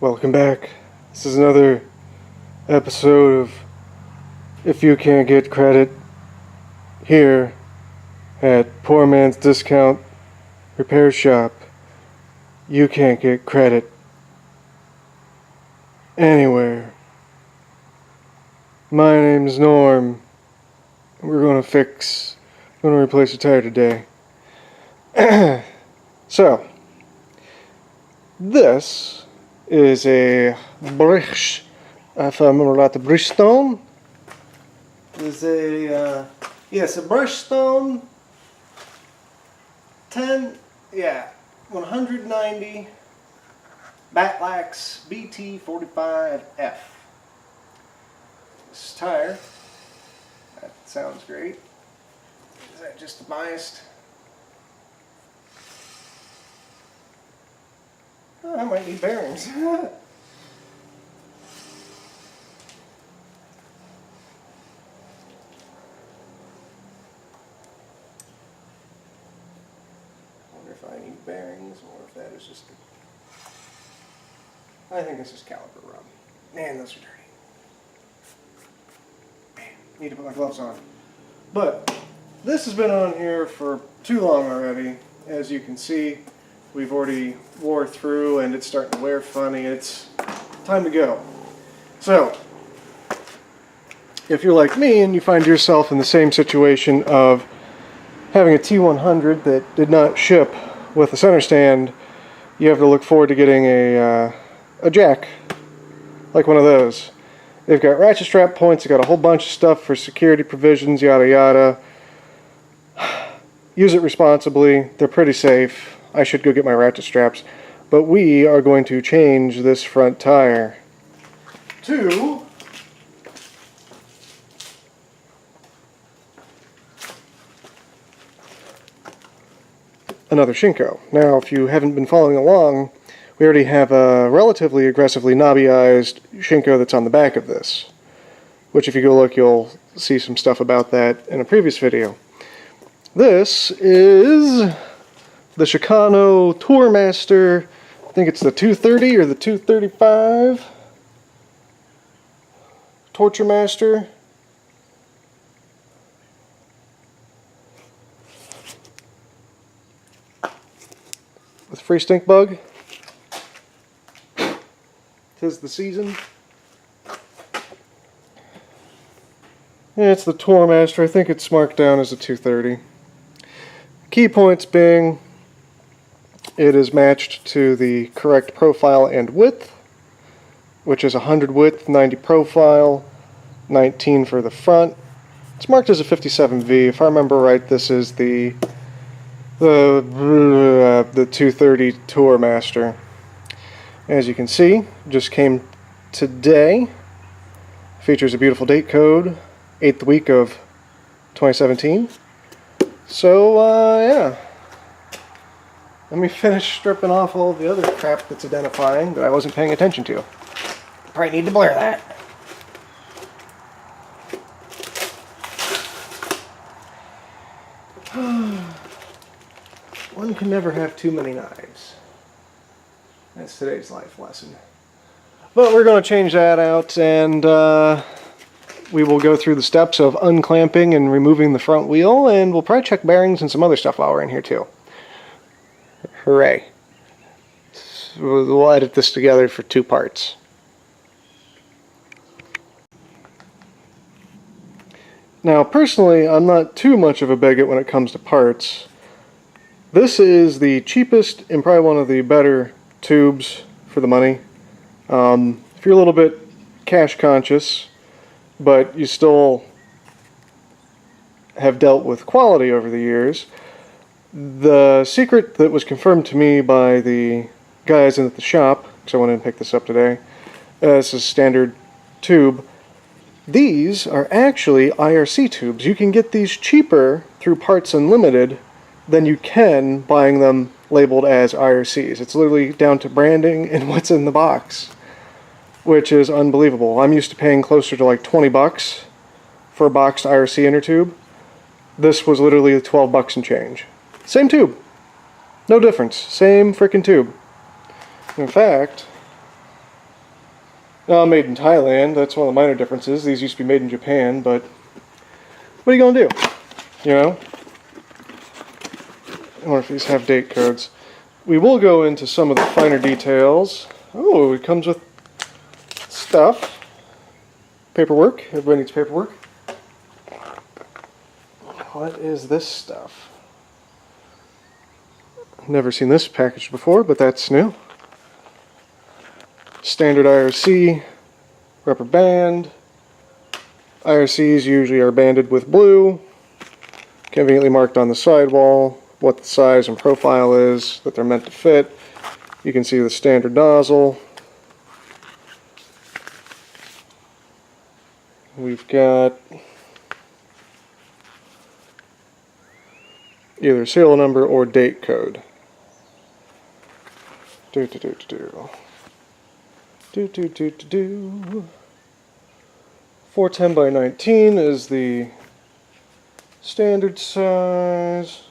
Welcome back. This is another episode of If You Can't Get Credit here at Poor Man's Discount Repair Shop. You can't get credit anywhere. My name's Norm. We're going to replace a tire today. So, this is a brush, if I remember right, the brush stone is a brush stone 190 Batlax BT45F. This tire, that sounds great. Is that just biased? Oh, I might need bearings. I wonder if I need bearings or if that is just I think this is caliper rub. Man, those are dirty. Man, need to put my gloves on. But this has been on here for too long already. As you can see, we've already wore through and it's starting to wear funny. It's time to go. So, if you're like me and you find yourself in the same situation of having a T100 that did not ship with a center stand, you have to look forward to getting a jack, like one of those. They've got ratchet strap points, they've got a whole bunch of stuff for security provisions, yada yada. Use it responsibly, they're pretty safe. I should go get my ratchet straps. But we are going to change this front tire to another Shinko. Now, if you haven't been following along, we already have a relatively aggressively knobby-eyed Shinko that's on the back of this. Which, if you go look, you'll see some stuff about that in a previous video. This is the Shikano Tourmaster, I think it's the 230 or the 235 Torture Master. With free stink bug. 'Tis the season. Yeah, it's the Tourmaster. I think it's marked down as a 230. Key points being, it is matched to the correct profile and width, which is 100 width, 90 profile, 19 for the front. It's marked as a 57V. If I remember right, this is the 230 Tourmaster. As you can see, just came today. Features a beautiful date code, 8th week of 2017. So, yeah. Let me finish stripping off all the other crap that's identifying that I wasn't paying attention to. Probably need to blur that. One can never have too many knives. That's today's life lesson. But we're going to change that out, and we will go through the steps of unclamping and removing the front wheel, and we'll probably check bearings and some other stuff while we're in here too. Hooray. We'll edit this together for 2 parts. Now, personally, I'm not too much of a bigot when it comes to parts. This is the cheapest and probably one of the better tubes for the money. If you're a little bit cash conscious, but you still have dealt with quality over the years, the secret that was confirmed to me by the guys in at the shop, because I went in and picked this up today, this is standard tube. These are actually IRC tubes. You can get these cheaper through Parts Unlimited than you can buying them labeled as IRCs. It's literally down to branding and what's in the box, which is unbelievable. I'm used to paying closer to like 20 bucks for a boxed IRC inner tube. This was literally 12 bucks and change. Same tube. No difference. Same freaking tube. In fact, Made in Thailand, that's one of the minor differences. These used to be made in Japan, but what are you going to do? You know? I wonder if these have date codes. We will go into some of the finer details. Oh, it comes with stuff. Paperwork. Everybody needs paperwork. What is this stuff? Never seen this packaged before, but that's new. Standard IRC, rubber band. IRCs usually are banded with blue, conveniently marked on the sidewall what the size and profile is that they're meant to fit. You can see the standard nozzle. We've got either serial number or date code. 410 by 19 is the standard size.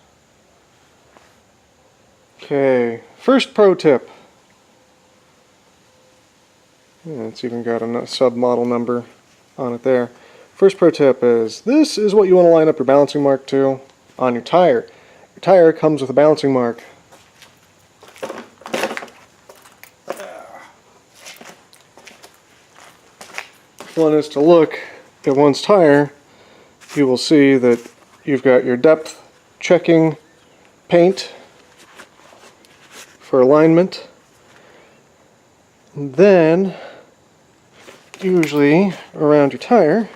Okay, first pro tip. Yeah, it's even got a sub-model number on it there. First pro tip is, this is what you want to line up your balancing mark to on your tire. Your tire comes with a balancing mark. If one is to look at one's tire, you will see that you've got your depth checking paint for alignment. And then, usually around your tire,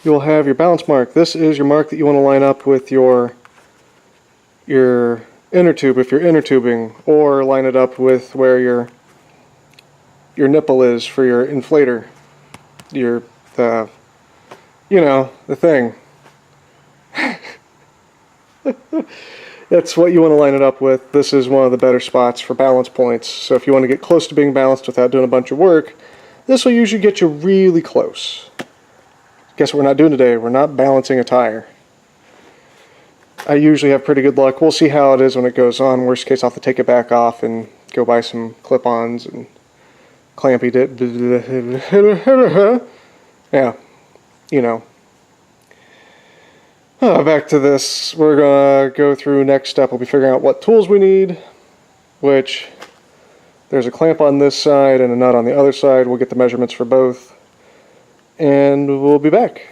you'll have your balance mark. This is your mark that you want to line up with your inner tube if you're inner tubing, or line it up with where your nipple is for your inflator. The thing. That's what you want to line it up with. This is one of the better spots for balance points. So if you want to get close to being balanced without doing a bunch of work, this will usually get you really close. Guess what we're not doing today? We're not balancing a tire. I usually have pretty good luck. We'll see how it is when it goes on. Worst case, I'll have to take it back off and go buy some clip-ons and clampy it. Yeah, you know. Back to this. We're going to go through next step. We'll be figuring out what tools we need, which there's a clamp on this side and a nut on the other side. We'll get the measurements for both, and we'll be back.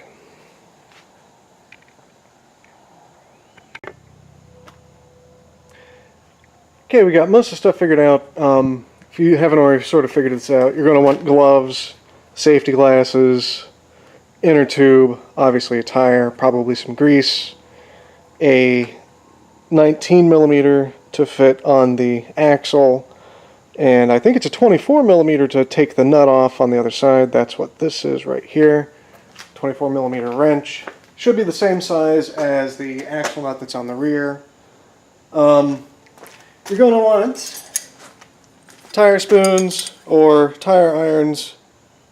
Okay, we got most of the stuff figured out. If you haven't already sort of figured this out, you're going to want gloves, safety glasses, inner tube, obviously a tire, probably some grease, a 19mm to fit on the axle, and I think it's a 24mm to take the nut off on the other side. That's what this is right here. 24mm wrench. Should be the same size as the axle nut that's on the rear. You're going to want tire spoons or tire irons.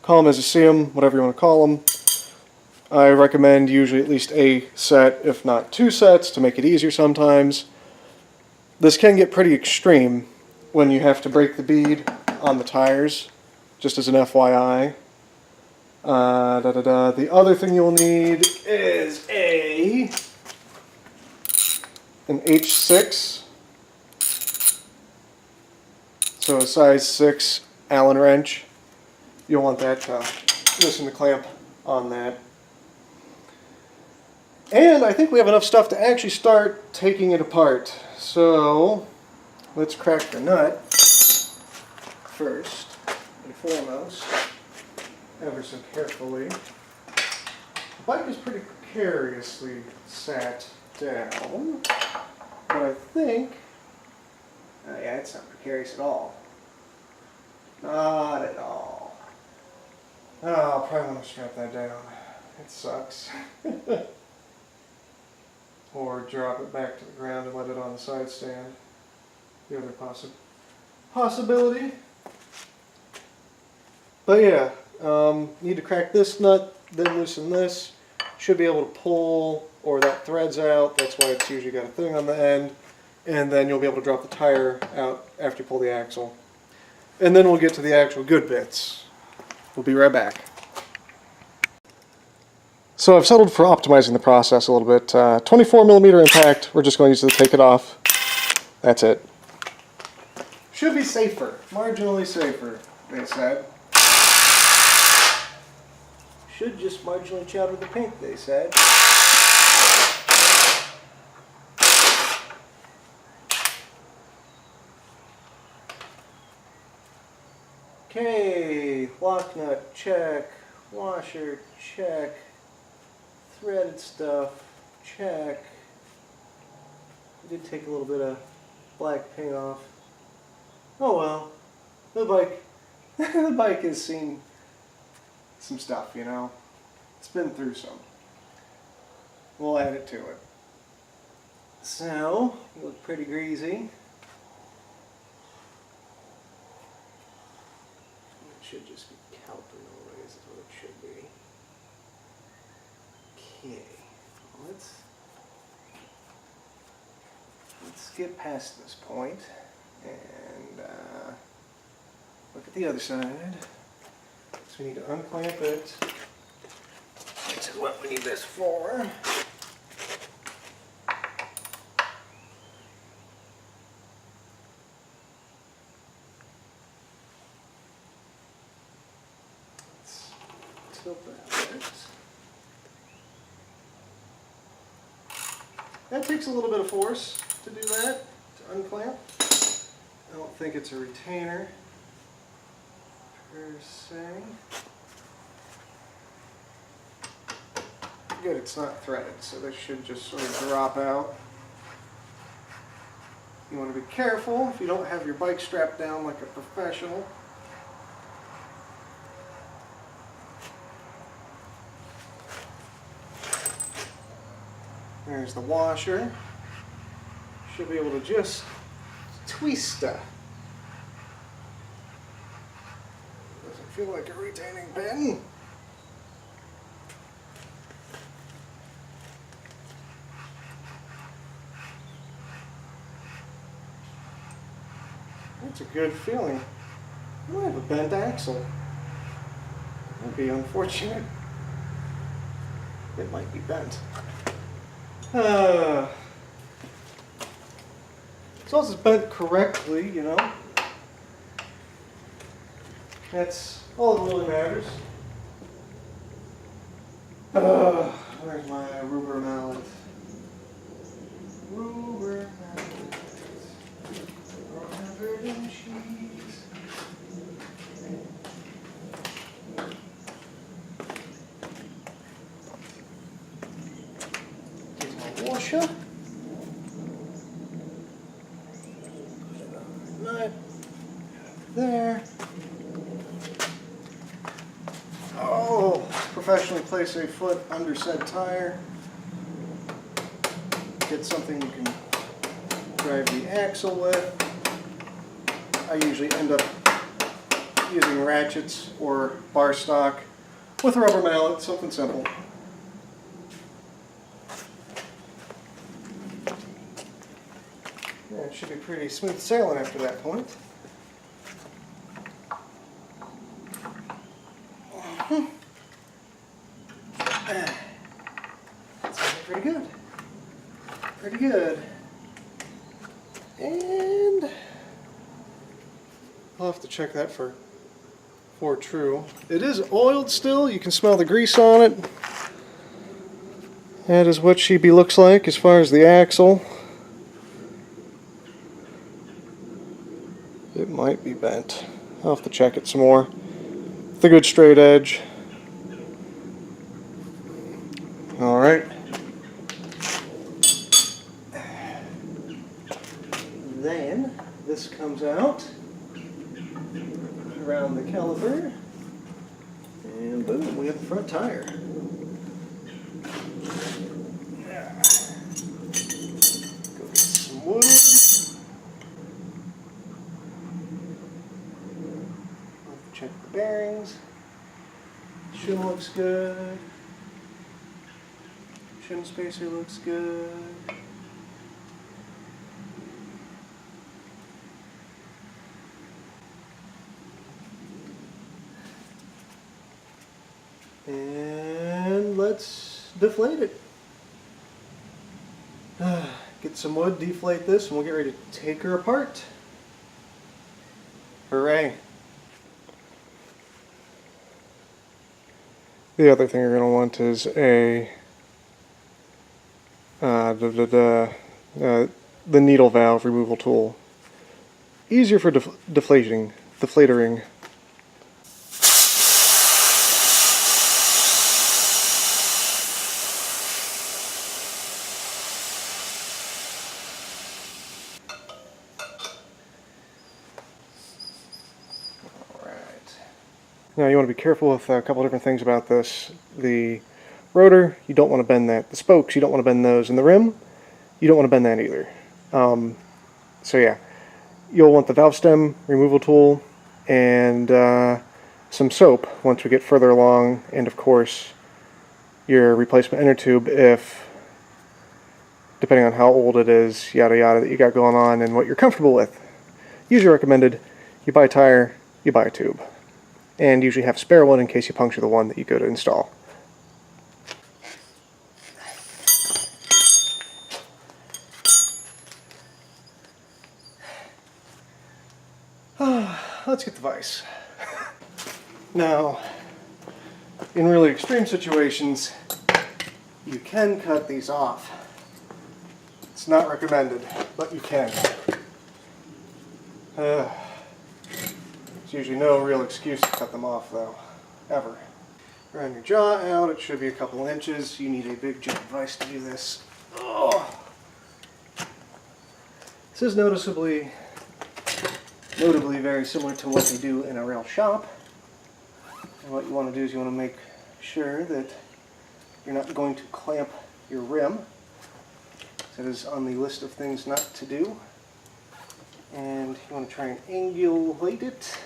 Call them as you see them, whatever you want to call them. I recommend usually at least a set, if not two sets, to make it easier sometimes. This can get pretty extreme when you have to break the bead on the tires, just as an FYI. The other thing you'll need is an H6. So a size 6 Allen wrench. You'll want that to loosen the clamp on that. And I think we have enough stuff to actually start taking it apart. So let's crack the nut first and foremost, ever so carefully. The bike is pretty precariously sat down, but I think, oh yeah, it's not precarious at all. Not at all. Oh, I'll probably want to strap that down. It sucks. Or drop it back to the ground and let it on the side stand. The other possibility. But yeah, need to crack this nut, then loosen this. Should be able to pull, or that thread's out. That's why it's usually got a thing on the end. And then you'll be able to drop the tire out after you pull the axle. And then we'll get to the actual good bits. We'll be right back. So I've settled for optimizing the process a little bit. 24mm impact, we're just going to use it to take it off. That's it. Should be safer, marginally safer, they said. Should just marginally chowder the pink, they said. Okay, lock nut, check. Washer, check. Threaded stuff, check. I did take a little bit of black paint off. Oh well, the bike has seen some stuff, you know. It's been through some. We'll add it to it. So, you look pretty greasy. It should just be caliper noise is what it should be. Okay, let's get past this point and look at the other side. So we need to unclamp it. This is what we need this for. Let's tilt that bit. That takes a little bit of force to do that, to unclamp. I don't think it's a retainer per se. Good, it's not threaded, so this should just sort of drop out. You want to be careful if you don't have your bike strapped down like a professional. There's the washer. Should be able to just twist that. Doesn't feel like a retaining pin. That's a good feeling. I might have a bent axle. That'd be unfortunate. It might be bent. As long as it's bent correctly, you know. That's all that really matters. Where's my rubber mallet? Rubber mallet. Covered in cheese. Here's my washer. Nut there. Oh, professionally place a foot under said tire. Get something you can drive the axle with. I usually end up using ratchets or bar stock with a rubber mallet, something simple. Yeah, it should be pretty smooth sailing after that point. That's pretty good. Pretty good. And I'll have to check that for true. It is oiled still. You can smell the grease on it. That is what she looks like as far as the axle. It might be bent. I'll have to check it some more. With a good straight edge. Alright. Then this comes out around the caliper, and boom, we have the front tire. Go get some wood. Check the bearings. Shim looks good. Shim spacer looks good. And let's deflate it. Get some wood, deflate this, and we'll get ready to take her apart. Hooray. The other thing you're going to want is a the needle valve removal tool. Easier for deflatering. Now you want to be careful with a couple different things about this. The rotor, you don't want to bend that. The spokes, you don't want to bend those. And the rim, you don't want to bend that either. So yeah, you'll want the valve stem removal tool and some soap once we get further along, and of course your replacement inner tube if, depending on how old it is, yada yada, that you got going on and what you're comfortable with. Usually recommended, you buy a tire, you buy a tube. And usually have a spare one in case you puncture the one that you go to install. Let's get the vise. Now, in really extreme situations, you can cut these off. It's not recommended, but you can. There's usually no real excuse to cut them off, though, ever. Round your jaw out, it should be a couple inches. You need a big giant vise to do this. Oh. This is notably very similar to what they do in a rail shop. And what you want to do is you want to make sure that you're not going to clamp your rim. That is on the list of things not to do. And you want to try and angulate it.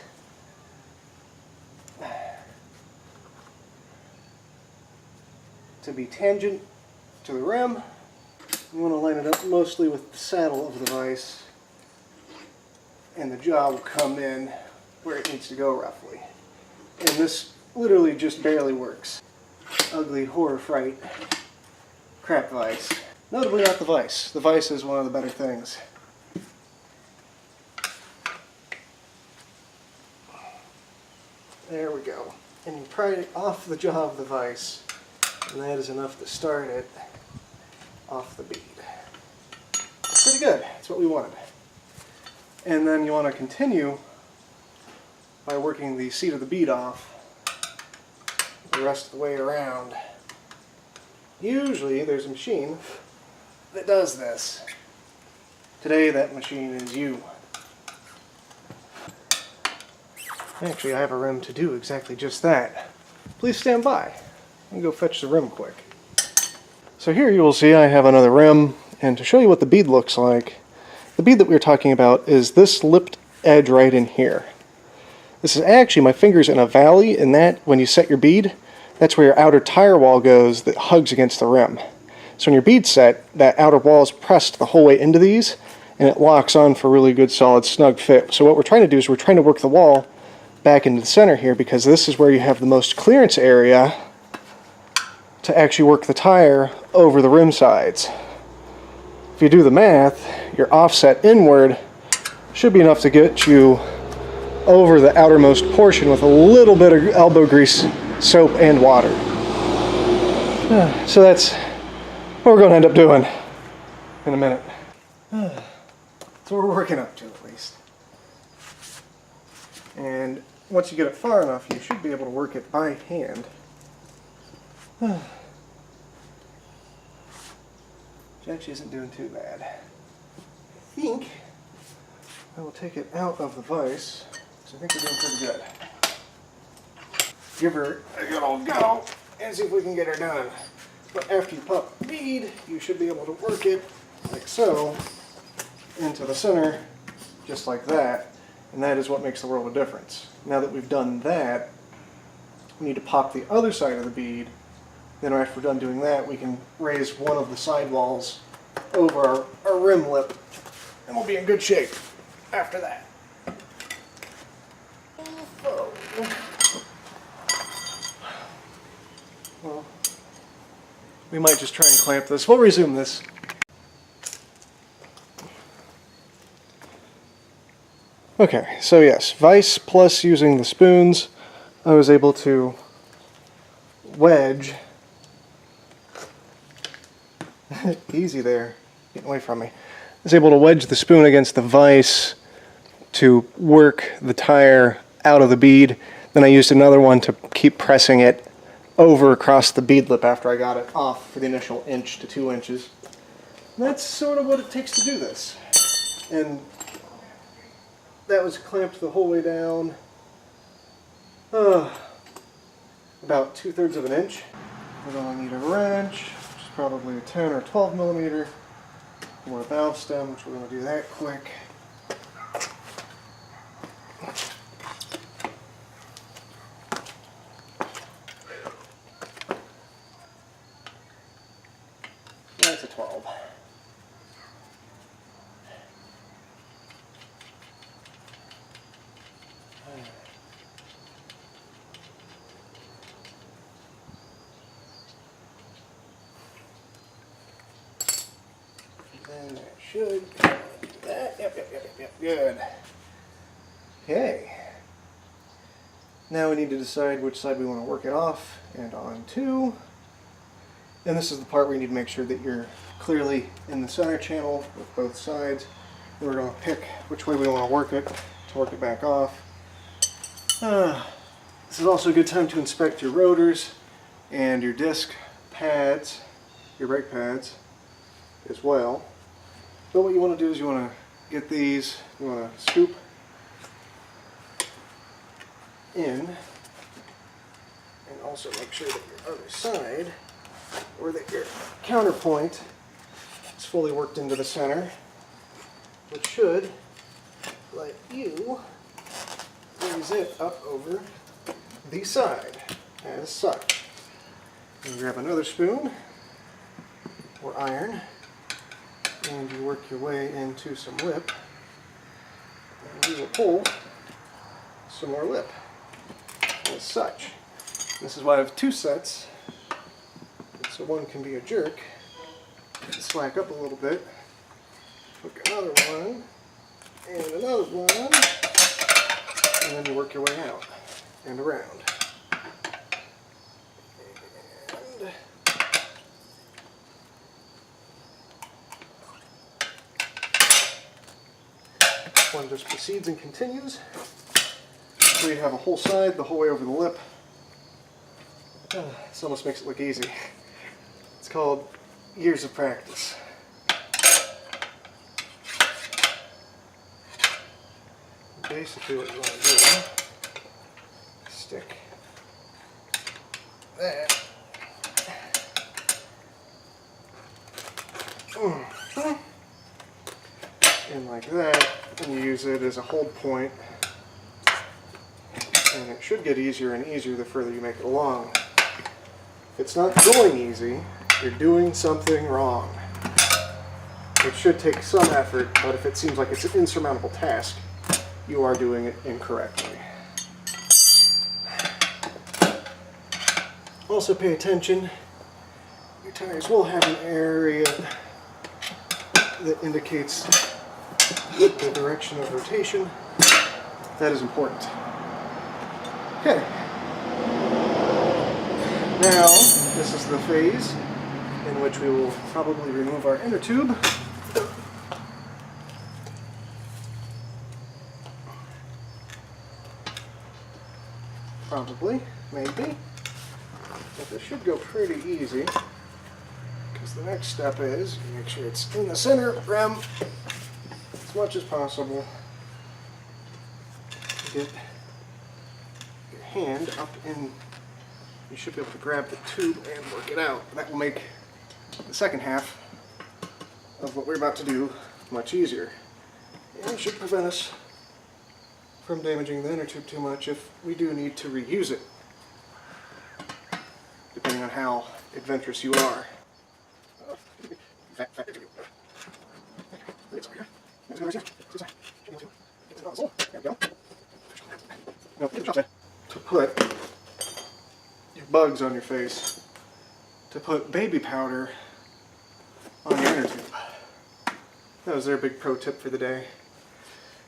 To be tangent to the rim. You want to line it up mostly with the saddle of the vise, and the jaw will come in where it needs to go roughly. And this literally just barely works. Ugly horror fright crap vise. Notably not the vise. The vise is one of the better things. There we go. And you pry it off the jaw of the vise, and that is enough to start it off the bead. Pretty good. That's what we wanted. And then you want to continue by working the seat of the bead off the rest of the way around. Usually there's a machine that does this. Today that machine is you. Actually, I have a rim to do exactly just that. Please stand by. Let me go fetch the rim quick. So here you will see I have another rim, and to show you what the bead looks like, the bead that we were talking about is this lipped edge right in here. This is actually my fingers in a valley, and that, when you set your bead, that's where your outer tire wall goes that hugs against the rim. So when your bead's set, that outer wall is pressed the whole way into these, and it locks on for a really good solid snug fit. So what we're trying to do is we're trying to work the wall back into the center here, because this is where you have the most clearance area to actually work the tire over the rim sides. If you do the math, your offset inward should be enough to get you over the outermost portion with a little bit of elbow grease, soap, and water. So that's what we're going to end up doing in a minute. That's what we're working up to, at least. And once you get it far enough, you should be able to work it by hand. Which actually isn't doing too bad. I think I will take it out of the vise, because I think we're doing pretty good. Give her a good old go and see if we can get her done. But after you pop the bead, you should be able to work it like so into the center, just like that. And that is what makes the world of difference. Now that we've done that, we need to pop the other side of the bead. Then after we're done doing that, we can raise one of the side walls over our rim lip, and we'll be in good shape after that. well, we might just try and clamp this. We'll resume this. Okay, so yes, vise plus using the spoons, I was able to wedge. Easy there, getting away from me. I was able to wedge the spoon against the vise to work the tire out of the bead. Then I used another one to keep pressing it over across the bead lip after I got it off for the initial inch to 2 inches. And that's sort of what it takes to do this. And that was clamped the whole way down about 2/3 of an inch. We're going to need a wrench, which is probably a 10 or 12 millimeter, or a valve stem, which we're going to do that quick. That's a 12. And that should that. Yep, good. Okay. Now we need to decide which side we want to work it off and onto. And this is the part where you need to make sure that you're clearly in the center channel with both sides. And we're going to pick which way we want to work it back off. This is also a good time to inspect your rotors and your disc pads, your brake pads as well. But what you want to do is you want to get these, you want to scoop in and also make sure that your other side, or that your counterpoint is fully worked into the center, which should let you raise it up over the side as such. And grab another spoon or iron and you work your way into some lip, and you will pull some more lip as such. This is why I have 2 sets, so one can be a jerk, slack up a little bit, hook another one, and another one, and then you work your way out and around. And one just proceeds and continues. So you have a whole side the whole way over the lip. This almost makes it look easy. It's called years of practice. Basically what you want to do, stick that in like that, and you use it as a hold point, and it should get easier and easier the further you make it along. If it's not going easy, you're doing something wrong. It should take some effort, but if it seems like it's an insurmountable task, you are doing it incorrectly. Also pay attention, your tires will have an area that indicates the direction of rotation. That is important. Okay. Now, this is the phase in which we will probably remove our inner tube. Probably, maybe. But this should go pretty easy, because the next step is you make sure it's in the center rim as much as possible. Get your hand up in, you should be able to grab the tube and work it out. That will make the second half of what we're about to do much easier. And it should prevent us from damaging the inner tube too much if we do need to reuse it, depending on how adventurous you are. To put your bugs on your face. to put baby powder on your inner tube. That was their big pro tip for the day.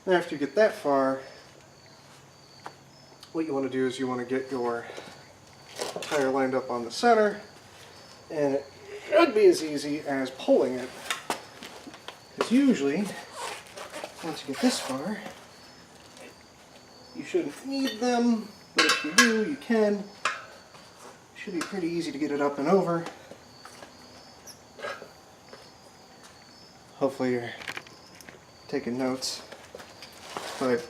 And after you get that far, what you want to do is you want to get your tire lined up on the center, and it should be as easy as pulling it. Because usually, once you get this far, you shouldn't need them, but if you do, you can. It should be pretty easy to get it up and over. Hopefully you're taking notes. But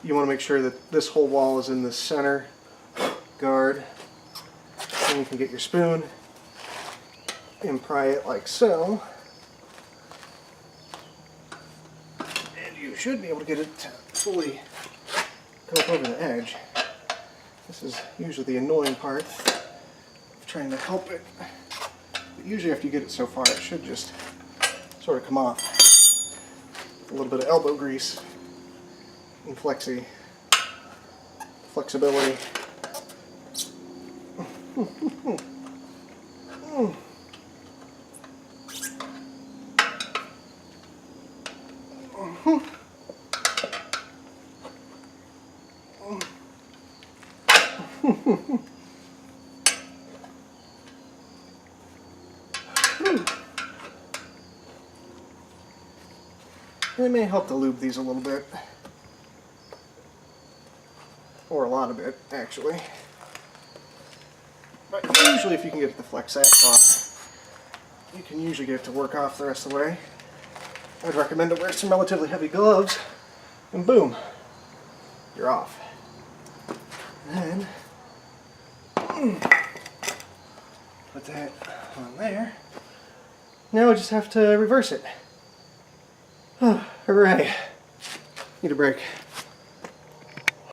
you want to make sure that this whole wall is in the center guard. Then you can get your spoon and pry it like so. And you should be able to get it to fully go up over the edge. This is usually the annoying part of trying to help it. But usually after you get it so far, it should just sort of come off. A little bit of elbow grease and flexibility. It may help to lube these a little bit. Or a lot of it, actually. But usually if you can get it to flex that far, you can usually get it to work off the rest of the way. I'd recommend to wear some relatively heavy gloves, and boom, you're off. And then, put that on there. Now I just have to reverse it. Hooray. Need a break.